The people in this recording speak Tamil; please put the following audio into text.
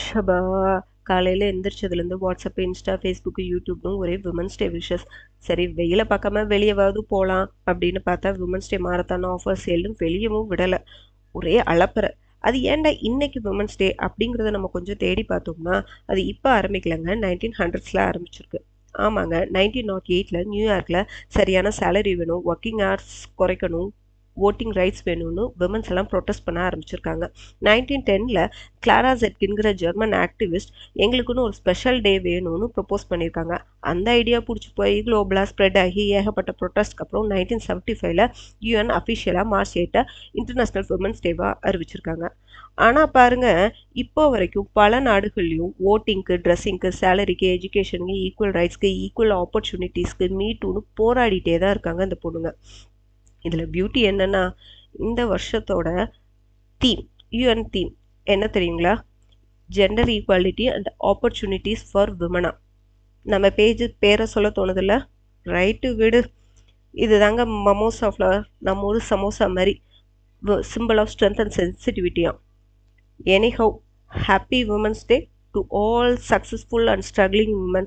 ஷபா! காலையில எந்திரிச்சதுலேருந்து வாட்ஸ்அப், இன்ஸ்டா, ஃபேஸ்புக், யூடியூப்னு ஒரே விமன்ஸ் டே விஷஸ். சரி வெயில பார்க்காம வெளியவாவது போலாம் அப்படின்னு பார்த்தா விமன்ஸ் டே மாரத்தான் ஆஃபர் சேல்னு வெளியவும் விடல. ஒரே அலப்பற. அது ஏன்டா இன்னைக்கு விமன்ஸ் டே அப்படிங்கிறத நம்ம கொஞ்சம் தேடி பார்த்தோம்னா, அது இப்ப ஆரம்பிக்கலங்க. 1900ஸ்ல ஆரம்பிச்சிருக்கு. ஆமாங்க. 1908ல நியூயார்க்ல சரியான சேலரி வேணும், வொர்க்கிங் ஹார்ஸ் குறைக்கணும், வோட்டிங் ரைட்ஸ் வேணும்னு விமன்ஸ் எல்லாம் ப்ரொட்டஸ்ட் பண்ண ஆரம்பிச்சிருக்காங்க. 1910ல கிளாரா ஜெட்கின்கிற ஜெர்மன் ஆக்டிவிஸ்ட் எங்களுக்குன்னு ஒரு ஸ்பெஷல் டே வேணும்னு ப்ரொப்போஸ் பண்ணியிருக்காங்க. அந்த ஐடியா பிடிச்சி போய் குளோபலாக ஸ்ப்ரெட் ஆகி ஏகப்பட்ட ப்ரொட்டஸ்ட்க்கு அப்புறம் 1975ல யூஎன் அஃபிஷியலாக மார்ச் 8 இன்டர்நேஷனல் விமன்ஸ் டேவா அறிவிச்சிருக்காங்க. ஆனா பாருங்க, இப்போ வரைக்கும் பல நாடுகள்லயும் வோட்டிங்க்கு, ட்ரெஸ்ஸிங்க்கு, சேலரிக்கு, எஜுகேஷனுக்கு, ஈக்குவல் ரைட்ஸ்க்கு, ஈக்குவல் ஆப்பர்ச்சுனிட்டிஸ்க்கு, மீ டூன்னு போராடிட்டே தான் இருக்காங்க இந்த பொண்ணுங்க. இதுல பியூட்டி என்னன்னா, இந்த வருஷத்தோட தீம், யுஎன் தீம் என்ன தெரியுங்களா? Gender equality and opportunities for விமனா. நம்ம பேரை சொல்ல தோணுதில்ல? ரைட்டு விடு. இதுதாங்க மமோசா ஃப்ளவர், நம்ம ஊர் சமோசா மாதிரி symbol of strength and sensitivity. Anyhow, happy Women's Day to all successful and struggling women.